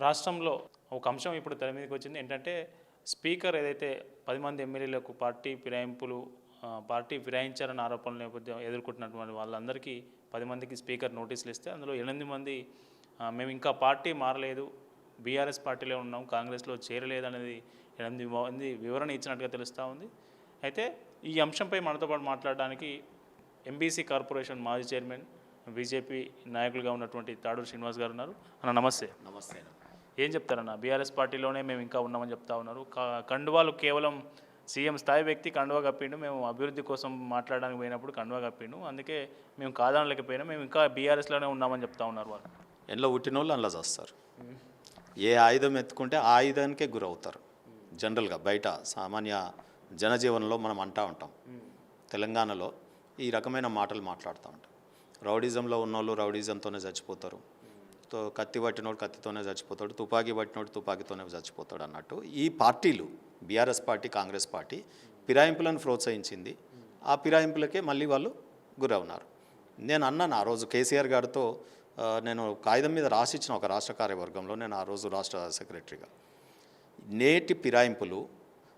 రాష్ట్రంలో ఒక అంశం ఇప్పుడు తెర మీదకి వచ్చింది. ఏంటంటే స్పీకర్ ఏదైతే 10 మంది ఎమ్మెల్యేలకు పార్టీ ఫిరాయించారన్న ఆరోపణల నేపథ్యం ఎదుర్కొంటున్నటువంటి వాళ్ళందరికీ 10 మందికి స్పీకర్ నోటీసులు ఇస్తే అందులో 8 మంది మేము ఇంకా పార్టీ మారలేదు, బీఆర్ఎస్ పార్టీలో ఉన్నాం, కాంగ్రెస్లో చేరలేదనేది 8 మంది వివరణ ఇచ్చినట్టుగా తెలుస్తూ ఉంది. అయితే ఈ అంశంపై మనతో పాటు మాట్లాడడానికి ఎంబీసీ కార్పొరేషన్ మాజీ చైర్మన్, బీజేపీ నాయకులుగా ఉన్నటువంటి తాడూరు శ్రీనివాస్ గారు ఉన్నారు. అన్న నమస్తే. నమస్తే. ఏం చెప్తారన్న? బీఆర్ఎస్ పార్టీలోనే మేము ఇంకా ఉన్నామని చెప్తా ఉన్నారు. కండువాలు కేవలం సీఎం స్థాయి వ్యక్తి కండువా కప్పిండు, మేము అభివృద్ధి కోసం మాట్లాడడానికి పోయినప్పుడు కండువా కప్పిండు, అందుకే మేము కాదనలేకపోయినా మేము ఇంకా బీఆర్ఎస్లోనే ఉన్నామని చెప్తా ఉన్నారు. వాళ్ళు ఎండ్లో పుట్టిన వాళ్ళు అందులో చేస్తారు. ఏ ఆయుధం ఎత్తుకుంటే ఆ ఆయుధానికే గురవుతారు. జనరల్గా బయట సామాన్య జనజీవనంలో మనం అంటూ ఉంటాం. తెలంగాణలో ఈ రకమైన మాటలు మాట్లాడుతూ ఉంటాం. రౌడిజంలో ఉన్నోళ్ళు రౌడిజంతోనే చచ్చిపోతారు, కత్తి పట్టినోడు కత్తితోనే చచ్చిపోతాడు, తుపాకీ పట్టినోడు తుపాకీతోనే చచ్చిపోతాడు అన్నట్టు ఈ పార్టీలు, బీఆర్ఎస్ పార్టీ, కాంగ్రెస్ పార్టీ ఫిరాయింపులను ప్రోత్సహించింది. ఆ ఫిరాయింపులకే మళ్ళీ వాళ్ళు గురవున్నారు. నేను అన్నాను ఆ రోజు కేసీఆర్ గారితో, నేను కాగితం మీద రాసిచ్చిన ఒక రాష్ట్ర కార్యవర్గంలో, నేను ఆ రోజు రాష్ట్ర సెక్రటరీగా, నేటి ఫిరాయింపులు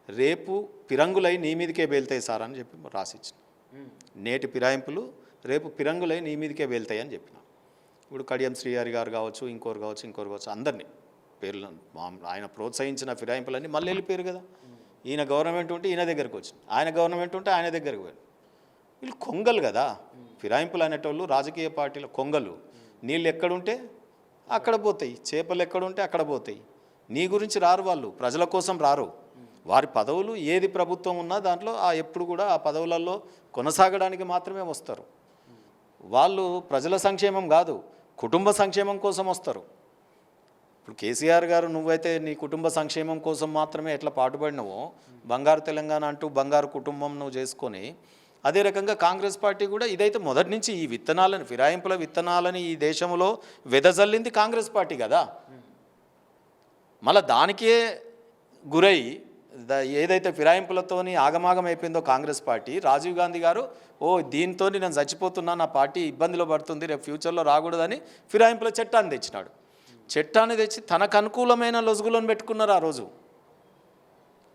రేపు పిరంగులై నీ మీదకే వెళ్తాయి సార్ అని చెప్పి రాసిచ్చిన. నేటి ఫిరాయింపులు రేపు పిరంగులై నీ మీదకే వెళ్తాయి అని చెప్పిన. ఇప్పుడు కడియం శ్రీహరి గారు కావచ్చు, ఇంకోరు కావచ్చు, అందరినీ పేర్లు ఆయన ప్రోత్సహించిన ఫిరాయింపులన్నీ మళ్ళీ వెళ్ళిపోయారు కదా. ఈయన గవర్నమెంట్ ఉంటే ఈయన దగ్గరికి వచ్చింది, ఆయన గవర్నమెంట్ ఉంటే ఆయన దగ్గరికి పోయారు. వీళ్ళు కొంగలు కదా, ఫిరాయింపులు అనేటోళ్ళు రాజకీయ పార్టీల కొంగలు. నీళ్ళు ఎక్కడుంటే అక్కడ పోతాయి, చేపలు ఎక్కడుంటే అక్కడ పోతాయి. నీ గురించి రారు వాళ్ళు, ప్రజల కోసం రారు. వారి పదవులు ఏది ప్రభుత్వం ఉన్నా దాంట్లో ఎప్పుడు కూడా ఆ పదవులలో కొనసాగడానికి మాత్రమే వస్తారు. వాళ్ళు ప్రజల సంక్షేమం కాదు, కుటుంబ సంక్షేమం కోసం వస్తారు. ఇప్పుడు కేసీఆర్ గారు, నువ్వైతే నీ కుటుంబ సంక్షేమం కోసం మాత్రమే ఎట్లా పాటుపడినవో, బంగారు తెలంగాణ అంటూ బంగారు కుటుంబం నువ్వు చేసుకొని, అదే రకంగా కాంగ్రెస్ పార్టీ కూడా ఇదైతే మొదటి నుంచి ఈ విత్తనాలని, ఫిరాయింపుల విత్తనాలని ఈ దేశంలో వెదజల్లింది కాంగ్రెస్ పార్టీ కదా. మళ్ళీ దానికే గురై ఏదైతే ఫిరాయింపులతోని ఆగమాగం అయిపోయిందో కాంగ్రెస్ పార్టీ, రాజీవ్ గాంధీ గారు దీంతో నేను చచ్చిపోతున్నా, నా పార్టీ ఇబ్బందిలో పడుతుంది, రేపు ఫ్యూచర్లో రాకూడదని ఫిరాయింపుల చట్టాన్ని తెచ్చినాడు. చట్టాన్ని తెచ్చి తనకు అనుకూలమైన లొసుగులను పెట్టుకున్నారు ఆ రోజు.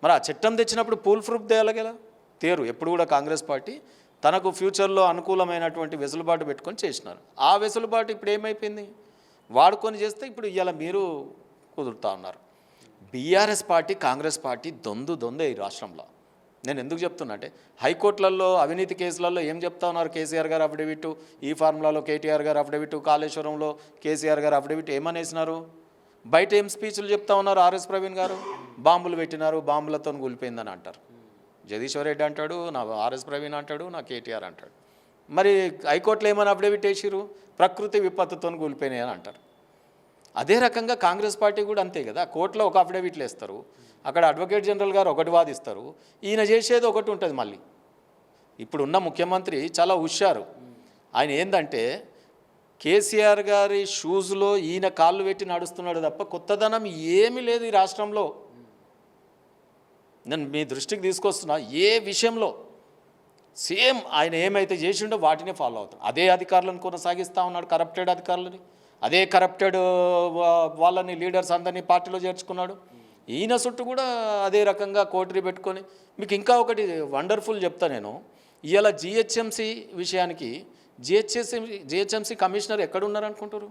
మరి ఆ చట్టం తెచ్చినప్పుడు పూల్ ప్రూఫ్ తేయాలి కదా, తేరు. ఎప్పుడు కూడా కాంగ్రెస్ పార్టీ తనకు ఫ్యూచర్లో అనుకూలమైనటువంటి వెసులుబాటు పెట్టుకొని చేసినారు. ఆ వెసులుబాటు ఇప్పుడు ఏమైపోయింది, వాడుకొని చేస్తే ఇప్పుడు ఇవాళ మీరు కుదురుతూ ఉన్నారు. బీఆర్ఎస్ పార్టీ, కాంగ్రెస్ పార్టీ దొందే ఈ రాష్ట్రంలో. నేను ఎందుకు చెప్తున్నా అంటే, హైకోర్టులలో అవినీతి కేసులలో ఏం చెప్తా ఉన్నారు, కేసీఆర్ గారు అఫిడవిట్, ఈ ఫార్ములాలో కేటీఆర్ గారు అఫిడవిట్, కాళేశ్వరంలో కేసీఆర్ గారు అఫిడవిట్ ఏమనేసినారు, బయట ఏం స్పీచ్లు చెప్తా ఉన్నారు. ఆర్ఎస్ ప్రవీణ్ గారు బాంబులు పెట్టినారు, బాంబులతో కూలిపోయిందని అంటారు. జగదీశ్వర్ రెడ్డి అంటాడు, నా ఆర్ఎస్ ప్రవీణ్ అంటాడు, నా కేటీఆర్ అంటాడు. మరి హైకోర్టులో ఏమైనా అఫిడవిట్ వేసిరు, ప్రకృతి విపత్తుతో కూలిపోయినాయి అని అంటారు. అదే రకంగా కాంగ్రెస్ పార్టీ కూడా అంతే కదా, కోర్టులో ఒక అఫిడవిట్లు వేస్తారు, అక్కడ అడ్వకేట్ జనరల్ గారు ఒకటి వాదిస్తారు, ఈయన చేసేది ఒకటి ఉంటుంది. మళ్ళీ ఇప్పుడున్న ముఖ్యమంత్రి చాలా హుషారు. ఆయన ఏంటంటే కేసీఆర్ గారి షూస్లో ఈయన కాళ్ళు పెట్టి నడుస్తున్నాడు తప్ప కొత్తదనం ఏమీ లేదు ఈ రాష్ట్రంలో. నేను మీ దృష్టికి తీసుకొస్తున్నా, ఏ విషయంలో సేమ్ ఆయన ఏమైతే చేసిండో వాటినే ఫాలో అవుతాడు. అదే అధికారులను కొనసాగిస్తూ ఉన్నాడు, కరప్టెడ్ అధికారులని, అదే కరప్టెడ్ వాళ్ళని, లీడర్స్ అందరినీ పార్టీలో చేర్చుకున్నాడు. ఈయన చుట్టూ కూడా అదే రకంగా కోటరీ పెట్టుకొని. మీకు ఇంకా ఒకటి వండర్ఫుల్ చెప్తా నేను, ఇవాళ జిహెచ్ఎంసీ విషయానికి జిహెచ్ఎంసీ కమిషనర్ ఎక్కడున్నారు అనుకుంటారు?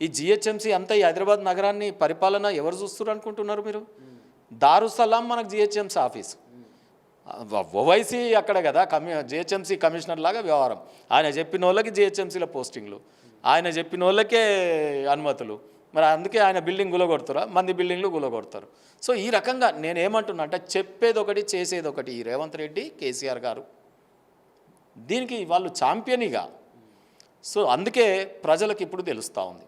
ఈ జిహెచ్ఎంసీ అంతా ఈ హైదరాబాద్ నగరాన్ని పరిపాలన ఎవరు చూస్తున్నారు అనుకుంటున్నారు మీరు? దారుసలాం మనకు జిహెచ్ఎంసీ ఆఫీస్, ఓవైసీ అక్కడ కదా, జిహెచ్ఎంసీ కమిషనర్ లాగా వ్యవహారం. ఆయన చెప్పిన వాళ్ళకి జిహెచ్ఎంసీలో పోస్టింగ్లు, ఆయన చెప్పిన వాళ్ళకే అనుమతులు. మరి అందుకే ఆయన బిల్డింగ్ గులగొడతారా, మంది బిల్డింగ్లు గులగొడతారు. సో ఈ రకంగా నేను ఏమంటున్నా అంటే, చెప్పేది ఒకటి చేసేది ఒకటి. ఈ రేవంత్ రెడ్డి, కేసీఆర్ గారు దీనికి వాళ్ళు ఛాంపియన్గా. సో అందుకే ప్రజలకు ఇప్పుడు తెలుస్తూ ఉంది.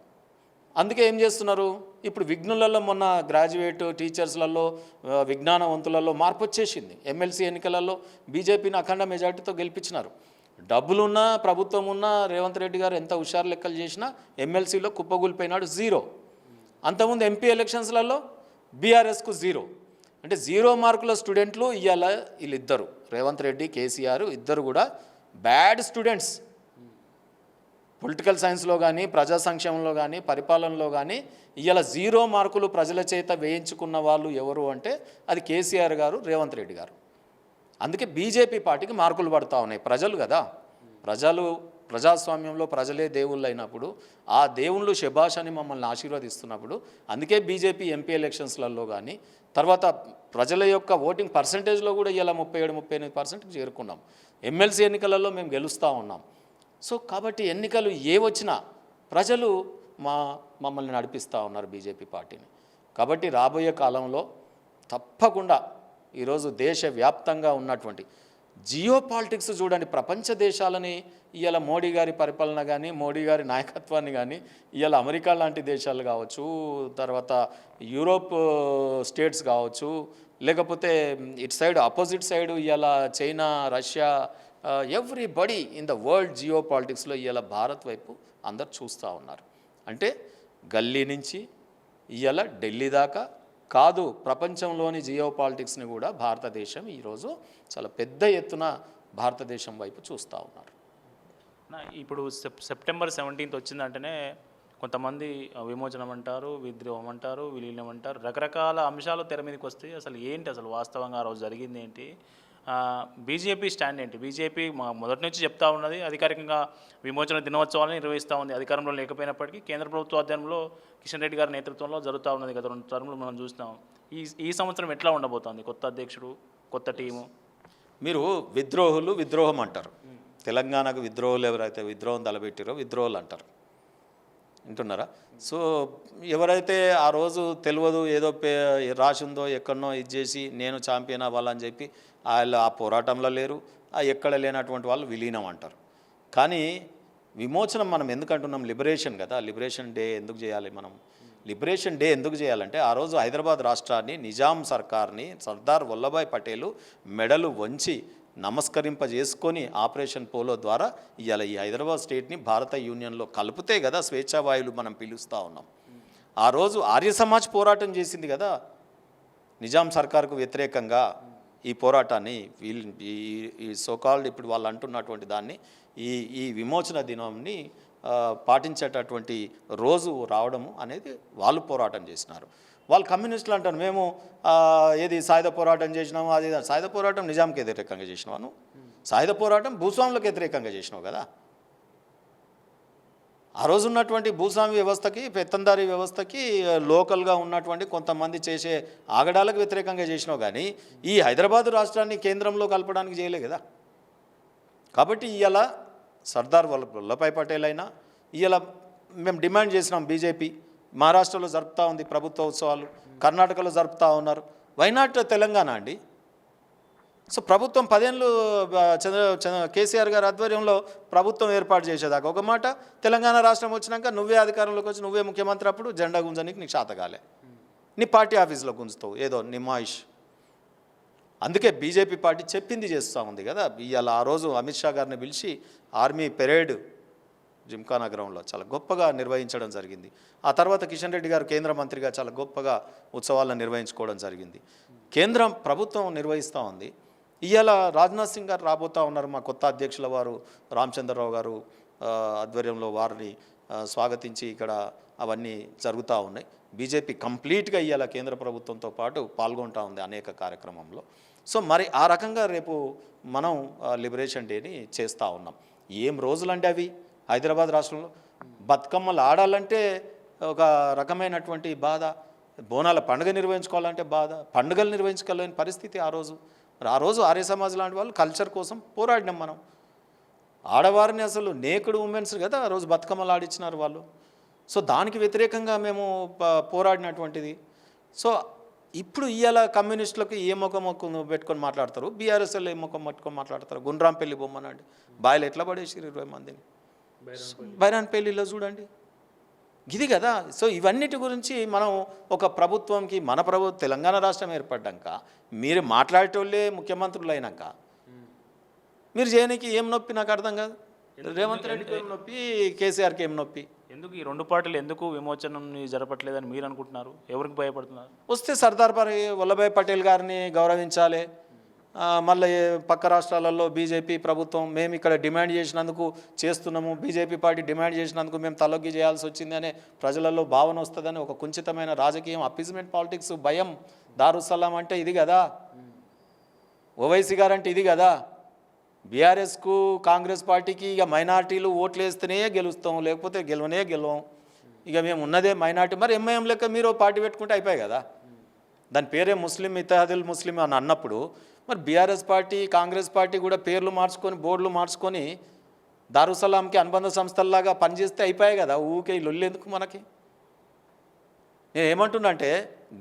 అందుకే ఏం చేస్తున్నారు, ఇప్పుడు విఘ్నులలో మొన్న గ్రాడ్యుయేట్ టీచర్స్లలో, విజ్ఞానవంతులలో మార్పు వచ్చేసింది. ఎమ్మెల్సీ ఎన్నికలలో బీజేపీని అఖండ మెజార్టీతో గెలిపించినారు. డబ్బులున్నా, ప్రభుత్వం ఉన్నా, రేవంత్ రెడ్డి గారు ఎంత హుషారు లెక్కలు చేసినా ఎమ్మెల్సీలో కుప్పగూలిపోయినాడు, 0. అంతకుముందు ఎంపీ ఎలక్షన్స్లలో బీఆర్ఎస్కు 0. అంటే 0 మార్కుల స్టూడెంట్లు ఇవాళ వీళ్ళిద్దరు, రేవంత్ రెడ్డి, కేసీఆర్ ఇద్దరు కూడా బ్యాడ్ స్టూడెంట్స్. పొలిటికల్ సైన్స్లో కానీ ప్రజా సంక్షేమంలో కానీ పరిపాలనలో కానీ ఇవాళ 0 మార్కులు ప్రజల చేత వేయించుకున్న వాళ్ళు ఎవరు అంటే అది కేసీఆర్ గారు, రేవంత్ రెడ్డి గారు. అందుకే బీజేపీ పార్టీకి మార్కులు పడతా ఉన్నాయి. ప్రజలు కదా, ప్రజాస్వామ్యంలో ప్రజలే దేవుళ్ళు అయినప్పుడు ఆ దేవుళ్ళు శభాష్ అని మమ్మల్ని ఆశీర్వదిస్తున్నప్పుడు అందుకే బీజేపీ ఎంపీ ఎలక్షన్స్లలో కానీ తర్వాత ప్రజల యొక్క ఓటింగ్ పర్సంటేజ్లో కూడా ఇలా 37-38% చేరుకున్నాం. ఎమ్మెల్సీ ఎన్నికలలో మేము గెలుస్తూ ఉన్నాం. సో కాబట్టి ఎన్నికలు ఏ వచ్చినా ప్రజలు మమ్మల్ని నడిపిస్తూ ఉన్నారు బీజేపీ పార్టీని. కాబట్టి రాబోయే కాలంలో తప్పకుండా ఈరోజు దేశవ్యాప్తంగా ఉన్నటువంటి జియో పాలిటిక్స్ చూడండి, ప్రపంచ దేశాలని ఇవాళ మోడీ గారి పరిపాలన కానీ మోడీ గారి నాయకత్వాన్ని కానీ ఇవాళ అమెరికా లాంటి దేశాలు కావచ్చు, తర్వాత యూరోప్ స్టేట్స్ కావచ్చు, లేకపోతే ఇటు సైడ్ ఆపోజిట్ సైడ్ ఇవాళ China, Russia, everybody in the world జియో పాలిటిక్స్లో ఇవాళ భారత్ వైపు అందరు చూస్తూ ఉన్నారు. అంటే గల్లీ నుంచి ఇవాళ ఢిల్లీ దాకా కాదు, ప్రపంచంలోని జియో పాలిటిక్స్ని కూడా భారతదేశం ఈరోజు చాలా పెద్ద ఎత్తున భారతదేశం వైపు చూస్తూ ఉన్నారు. ఇప్పుడు సెప్టెంబర్ 17th వచ్చిందంటేనే కొంతమంది విమోచనం అంటారు, విద్రోహం అంటారు, విలీనం అంటారు, రకరకాల అంశాలు తెర మీదకి వస్తాయి. అసలు ఏంటి అసలు వాస్తవంగా ఆ రోజు జరిగింది ఏంటి? బీజేపీ స్టాండ్ ఏంటి? బీజేపీ మొదటి నుంచి చెప్తా ఉన్నది అధికారికంగా విమోచన దినోత్సవాన్ని నిర్వహిస్తూ ఉంది. అధికారంలో లేకపోయినప్పటికీ కేంద్ర ప్రభుత్వ ఆధ్వర్యంలో కిషన్ రెడ్డి గారి నేతృత్వంలో జరుగుతూ ఉన్నది. గత 2 టర్ములు మనం చూసినాం. ఈ సంవత్సరం ఎట్లా ఉండబోతోంది? కొత్త అధ్యక్షుడు, కొత్త టీము. మీరు విద్రోహం అంటారు. తెలంగాణకు విద్రోహులు ఎవరైతే విద్రోహం తలపెట్టారో విద్రోహులు అంటారు. వింటున్నారా? సో ఎవరైతే ఆ రోజు తెలియదు ఏదో రాసి ఉందో ఎక్కడనో ఇది చేసి నేను ఛాంపియన్ అవ్వాలని చెప్పి వాళ్ళు ఆ పోరాటంలో లేరు, ఆ ఎక్కడ లేనటువంటి వాళ్ళు విలీనం అంటారు. కానీ విమోచనం మనం ఎందుకు అంటున్నాం? లిబరేషన్ కదా. లిబరేషన్ డే ఎందుకు చేయాలి మనం? లిబరేషన్ డే ఎందుకు చేయాలంటే ఆ రోజు హైదరాబాద్ రాష్ట్రాన్ని నిజాం సర్కార్ని సర్దార్ వల్లభాయ్ పటేలు మెడలు వంచి నమస్కరింపజేసుకొని ఆపరేషన్ పోలో ద్వారా ఇవాళ ఈ హైదరాబాద్ స్టేట్ని భారత యూనియన్లో కలిపితే కదా స్వేచ్ఛావాయులు మనం పిలుస్తూ ఉన్నాం. ఆ రోజు ఆర్య సమాజ్ పోరాటం చేసింది కదా నిజాం సర్కార్కు వ్యతిరేకంగా. ఈ పోరాటాన్ని ఈ సోకాల్డ్ ఇప్పుడు వాళ్ళు అంటున్నటువంటి దాన్ని ఈ విమోచన దినాన్ని పాటించేటటువంటి రోజు రావడము అనేది వాళ్ళు పోరాటం చేసినారు. వాళ్ళు కమ్యూనిస్టులు అంటారు మేము ఏది సాయుధ పోరాటం చేసినాము, అది సాయుధ పోరాటం నిజాంకి వ్యతిరేకంగా చేసినావు, సాయుధ పోరాటం భూస్వాములకు వ్యతిరేకంగా చేసినావు కదా. ఆ రోజు ఉన్నటువంటి భూస్వామి వ్యవస్థకి, పెత్తందారీ వ్యవస్థకి, లోకల్గా ఉన్నటువంటి కొంతమంది చేసే ఆగడాలకు వ్యతిరేకంగా చేసినావు. కానీ ఈ హైదరాబాదు రాష్ట్రాన్ని కేంద్రంలో కలపడానికి చేయలే కదా. కాబట్టి ఇవాళ సర్దార్ వల్లభాయ్ పటేల్ అయినా ఇవాళ మేము డిమాండ్ చేసినాం. బీజేపీ మహారాష్ట్రలో జరుపుతూ ఉంది ప్రభుత్వ ఉత్సవాలు, కర్ణాటకలో జరుపుతూ ఉన్నారు. వైనాట్ తెలంగాణ అండి. సో ప్రభుత్వం 10 ఏళ్ళు కేసీఆర్ గారి ఆధ్వర్యంలో ప్రభుత్వం ఏర్పాటు చేసేదాకా ఒక మాట, తెలంగాణ రాష్ట్రం వచ్చినాక నువ్వే అధికారంలోకి వచ్చి నువ్వే ముఖ్యమంత్రి, అప్పుడు జెండా గుంజనికి నీకు శాతగాలే, నీ పార్టీ ఆఫీస్లో గుంజుతావు ఏదో నిమాయిష్. అందుకే బీజేపీ పార్టీ చెప్పింది చేస్తూ ఉంది కదా. ఇవాళ ఆ రోజు అమిత్ షా గారిని పిలిచి ఆర్మీ పెరేడ్ జిమ్కా నగరంలో చాలా గొప్పగా నిర్వహించడం జరిగింది. ఆ తర్వాత కిషన్ రెడ్డి గారు కేంద్ర మంత్రిగా చాలా గొప్పగా ఉత్సవాలను నిర్వహించుకోవడం జరిగింది. కేంద్రం ప్రభుత్వం నిర్వహిస్తూ ఉంది. ఇవాళ రాజ్నాథ్ సింగ్ గారు రాబోతూ ఉన్నారు. మా కొత్త అధ్యక్షుల వారు రామచంద్రరావు గారు ఆధ్వర్యంలో వారిని స్వాగతించి ఇక్కడ అవన్నీ జరుగుతూ ఉన్నాయి. బీజేపీ కంప్లీట్గా ఇవాళ కేంద్ర ప్రభుత్వంతో పాటు పాల్గొంటూ ఉంది అనేక కార్యక్రమంలో. సో మరి ఆ రకంగా రేపు మనం లిబరేషన్ డేని చేస్తూ ఉన్నాం. ఏం రోజులంటే అవి హైదరాబాద్ రాష్ట్రంలో బతుకమ్మలు ఆడాలంటే ఒక రకమైనటువంటి బాధ, బోనాల పండుగ నిర్వహించుకోవాలంటే బాధ, పండుగలు నిర్వహించుకోలేని పరిస్థితి ఆ రోజు ఆర్య సమాజ్ లాంటి వాళ్ళు కల్చర్ కోసం పోరాడినాం మనం. ఆడవారిని అసలు నేకుడు ఉమెన్స్ కదా ఆ రోజు బతుకమ్మలు ఆడిచ్చినారు వాళ్ళు. సో దానికి వ్యతిరేకంగా మేము పోరాడినటువంటిది. సో ఇప్పుడు ఇవాళ కమ్యూనిస్టులకు ఏ ముఖం పెట్టుకొని మాట్లాడతారు, బీఆర్ఎస్ఎల్ ఏ ముఖం పట్టుకొని మాట్లాడతారు. గుండ్రాంపల్లి బొమ్మనండి బాయిలు ఎట్లా పడేసారు 20 మందిని, బైరాన్పల్లిలో చూడండి, ఇది కదా. సో ఇవన్నిటి గురించి మనం ఒక ప్రభుత్వంకి మన తెలంగాణ రాష్ట్రం ఏర్పడ్డాక మీరు మాట్లాడేటోళ్ళే ముఖ్యమంత్రులు అయినాక మీరు చేయడానికి ఏం నొప్పి నాకు అర్థం కాదు. రేవంత్ రెడ్డికి ఏం నొప్పి, కేసీఆర్కి ఏం నొప్పి? ఎందుకు ఈ 2 పార్టీలు ఎందుకు విమోచనం జరపట్లేదని మీరు అనుకుంటున్నారు? ఎవరికి భయపడుతున్నారు? వస్తే సర్దార్ వల్లభాయ్ పటేల్ గారిని గౌరవించాలి, మళ్ళీ పక్క రాష్ట్రాలలో బీజేపీ ప్రభుత్వం మేము ఇక్కడ డిమాండ్ చేసినందుకు చేస్తున్నాము, బీజేపీ పార్టీ డిమాండ్ చేసినందుకు మేము తలొగ్గి చేయాల్సి వచ్చింది అనే ప్రజలలో భావన వస్తుందని ఒక కుంచితమైన రాజకీయం, అప్పీజ్మెంట్ పాలిటిక్స్, భయం. దారుసలాం అంటే ఇది కదా, ఓవైసీ గారు అంటే ఇది కదా. బీఆర్ఎస్కు కాంగ్రెస్ పార్టీకి ఇక మైనార్టీలు ఓట్లు వేస్తేనే గెలుస్తాం, లేకపోతే గెలవం. ఇక మేము ఉన్నదే మైనార్టీ. మరి ఎంఐఎం లెక్క మీరు పార్టీ పెట్టుకుంటే అయిపోయాయి కదా. దాని పేరే ముస్లిం ఇత్తహాదుల్ ముస్లిం అని అన్నప్పుడు మరి బీఆర్ఎస్ పార్టీ కాంగ్రెస్ పార్టీ కూడా పేర్లు మార్చుకొని బోర్డులు మార్చుకొని దారుసలాంకి అనుబంధ సంస్థల్లాగా పనిచేస్తే అయిపోయాయి కదా. ఊకే లొల్లి ఎందుకు మనకి? నేను ఏమంటున్నా అంటే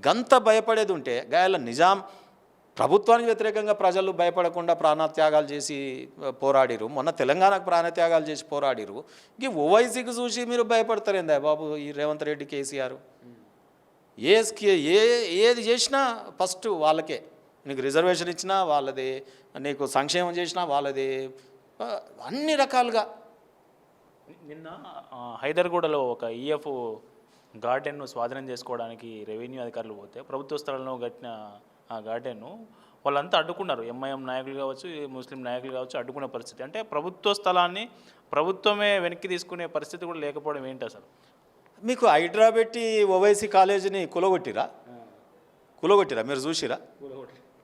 గంత భయపడేది ఉంటే గాయాల నిజాం ప్రభుత్వానికి వ్యతిరేకంగా ప్రజలు భయపడకుండా ప్రాణత్యాగాలు చేసి పోరాడిరు. మొన్న తెలంగాణకు ప్రాణత్యాగాలు చేసి పోరాడిరు. ఇంక ఓవైసీకి చూసి మీరు భయపడతారేందా బాబు ఈ రేవంత్ రెడ్డి, కేసీఆర్? ఏది చేసినా ఫస్ట్ వాళ్ళకే. నీకు రిజర్వేషన్ ఇచ్చినా వాళ్ళది, నీకు సంక్షేమం చేసినా వాళ్ళది, అన్ని రకాలుగా. నిన్న హైదర్గూడలో ఒక ఈఎఫ్ గార్డెన్ను స్వాధీనం చేసుకోవడానికి రెవెన్యూ అధికారులు పోతే ప్రభుత్వ స్థలంలో కట్టిన ఆ గార్డెన్ను వాళ్ళంతా అడ్డుకున్నారు. ఎంఐఎం నాయకులు కావచ్చు, ముస్లిం నాయకులు కావచ్చు, అడ్డుకునే పరిస్థితి. అంటే ప్రభుత్వ స్థలాన్ని ప్రభుత్వమే వెనక్కి తీసుకునే పరిస్థితి కూడా లేకపోవడం ఏంటి అసలు? మీకు హైడ్రా పెట్టి ఓవైసీ కాలేజీని కూలగొట్టిరా మీరు చూసిరా?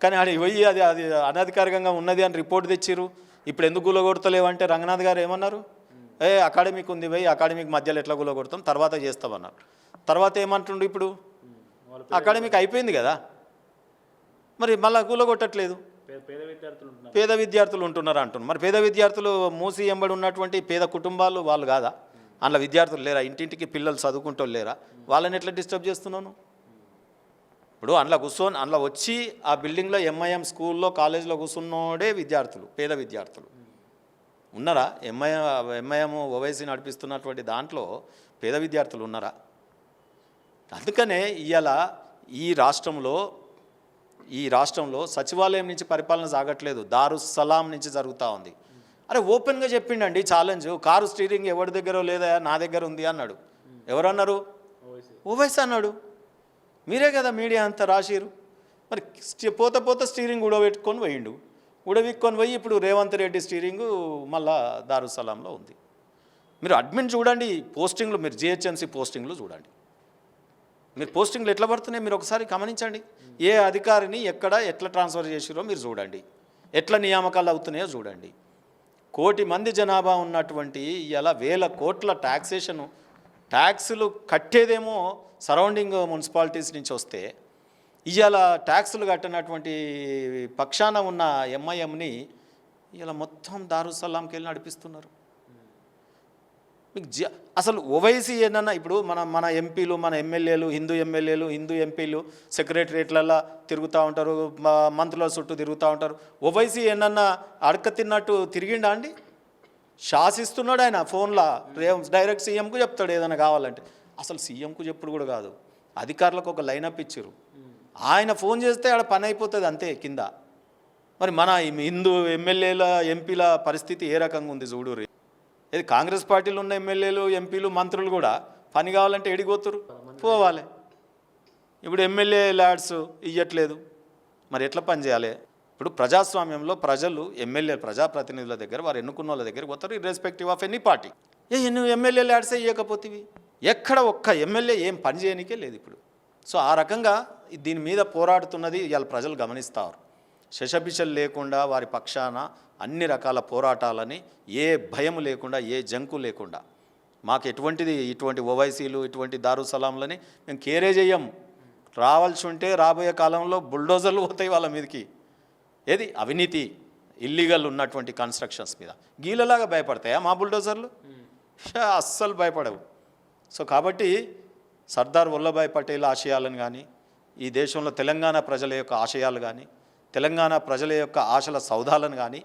కానీ అది పోయి అది అనధికారికంగా ఉన్నది అని రిపోర్ట్ తెచ్చిర్రు. ఇప్పుడు ఎందుకు కూలగొడతలేవంటే రంగనాథ్ గారు ఏమన్నారు? అకాడమిక్ ఉంది, పోయి అకాడమిక్ మధ్యలో ఎట్లా కూలగొడతాం, తర్వాత చేస్తామన్నారు. తర్వాత ఏమంటుండ్రు? ఇప్పుడు అకాడమిక్ అయిపోయింది కదా, మరి మళ్ళీ కూలగొట్టట్లేదు. పేద విద్యార్థులు ఉంటున్నారు అంటున్నారు. మరి పేద విద్యార్థులు మూసి ఎంబడి ఉన్నటువంటి పేద కుటుంబాలు వాళ్ళు కాదా? అందులో విద్యార్థులు లేరా? ఇంటింటికి పిల్లలు చదువుకుంటూ లేరా? వాళ్ళని ఎట్లా డిస్టర్బ్ చేస్తున్నాను? ఇప్పుడు అందులో వచ్చి ఆ బిల్డింగ్లో ఎంఐఎం స్కూల్లో కాలేజీలో కూర్చున్నోడే విద్యార్థులు, పేద విద్యార్థులు ఉన్నారా? ఎంఐఎం ఓవైసీ నడిపిస్తున్నటువంటి దాంట్లో పేద విద్యార్థులు ఉన్నారా? అందుకనే ఇవాళ ఈ రాష్ట్రంలో సచివాలయం నుంచి పరిపాలన సాగట్లేదు, దారుస్సలాం నుంచి జరుగుతూ ఉంది. అరే ఓపెన్గా చెప్పిండండి ఛాలెంజ్, కారు స్టీరింగ్ ఎవరి దగ్గర లేదా, నా దగ్గర ఉంది అన్నాడు. ఎవరన్నారు? ఓవైసీ అన్నాడు. మీరే కదా మీడియా అంతా రాసిరు. మరి పోత స్టీరింగ్ ఉడవిక్కొని పోయి ఇప్పుడు రేవంత్ రెడ్డి స్టీరింగు మళ్ళా దారుసలాంలో ఉంది. మీరు అడ్మిన్ చూడండి, పోస్టింగ్లు, మీరు జిహెచ్ఎంసీ పోస్టింగ్లు చూడండి, మీరు పోస్టింగ్లు ఎట్లా పడుతున్నాయి మీరు ఒకసారి గమనించండి. ఏ అధికారిని ఎట్లా ట్రాన్స్ఫర్ చేసిరో మీరు చూడండి, ఎట్లా నియామకాలు అవుతున్నాయో చూడండి. 1 కోటి మంది జనాభా ఉన్నటువంటి ఇలా 1000 కోట్ల ట్యాక్సులు కట్టేదేమో సరౌండింగ్ మున్సిపాలిటీస్ నుంచి వస్తే, ఇవాళ ట్యాక్సులు కట్టినటువంటి పక్షాన ఉన్న ఎంఐఎంని ఇలా మొత్తం దారుసలాంకి వెళ్ళి నడిపిస్తున్నారు. మీకు అసలు ఓవైసీ ఏదన్నా ఇప్పుడు మన ఎంపీలు, మన ఎమ్మెల్యేలు, హిందూ ఎంపీలు సెక్రటరియట్లలో తిరుగుతూ ఉంటారు, మంత్రుల చుట్టూ తిరుగుతూ ఉంటారు. ఓవైసీ ఏమన్నా అడక తిన్నట్టు తిరిగిండా అండి? శాసిస్తున్నాడు ఆయన ఫోన్లో, డైరెక్ట్ సీఎంకు చెప్తాడు ఏదైనా కావాలంటే. అసలు సీఎంకు చెప్పుడు కూడా కాదు, అధికారులకు ఒక లైనప్ ఇచ్చారు, ఆయన ఫోన్ చేస్తే ఆడ పని అయిపోతుంది అంతే కింద. మరి మన హిందూ ఎమ్మెల్యేల ఎంపీల పరిస్థితి ఏ రకంగా ఉంది చూడుర్రి. ఇది కాంగ్రెస్ పార్టీలో ఉన్న ఎమ్మెల్యేలు, ఎంపీలు, మంత్రులు కూడా పని కావాలంటే ఎడిగోతురు పోవాలి. ఇప్పుడు ఎమ్మెల్యే ల్యాడ్స్ ఇవ్వట్లేదు, మరి ఎట్లా పని చేయాలి? ఇప్పుడు ప్రజాస్వామ్యంలో ప్రజలు ప్రజాప్రతినిధుల దగ్గర, వారు ఎన్నుకున్న వాళ్ళ దగ్గర పోతారు, ఇర్రెస్పెక్టివ్ ఆఫ్ ఎనీ పార్టీ. నువ్వు ఎమ్మెల్యే ల్యాడ్సే ఇవ్వకపోతేవి ఎక్కడ ఒక్క ఎమ్మెల్యే ఏం పని చేయనికే లేదు ఇప్పుడు. సో ఆ రకంగా దీని మీద పోరాడుతున్నది ఇవాళ ప్రజలు గమనిస్తారు. శషబిషలు లేకుండా వారి పక్షాన అన్ని రకాల పోరాటాలని, ఏ భయం లేకుండా, ఏ జంకు లేకుండా, మాకు ఇటువంటి ఓవైసీలు, ఇటువంటి దారుసలాంలని మేము కేరే చెయ్యం. రావాల్సి ఉంటే రాబోయే కాలంలో బుల్డోజర్లు పోతాయి వాళ్ళ మీదకి. ఏది అవినీతి, ఇల్లీగల్ ఉన్నటువంటి కన్స్ట్రక్షన్స్ మీద గీలలాగా భయపడతాయా మా బుల్డోజర్లు? అస్సలు భయపడవు. సో కాబట్టి సర్దార్ వల్లభాయ్ పటేల్ ఆశయాలను కానీ, ఈ దేశంలో తెలంగాణ ప్రజల యొక్క ఆశయాలు కానీ, తెలంగాణ ప్రజల యొక్క ఆశల సౌధాలను కానీ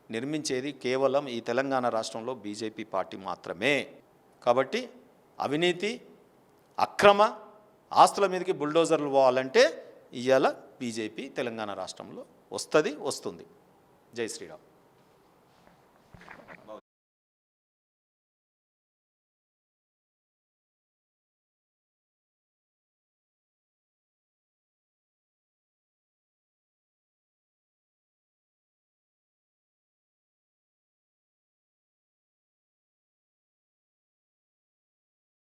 నిర్మించేది కేవలం ఈ తెలంగాణ రాష్ట్రంలో బీజేపీ పార్టీ మాత్రమే. కాబట్టి అవినీతి, అక్రమ ఆస్తుల మీదకి బుల్డోజర్లు పోవాలంటే ఇవాళ బీజేపీ తెలంగాణ రాష్ట్రంలో వస్తుంది. జై శ్రీరామ్.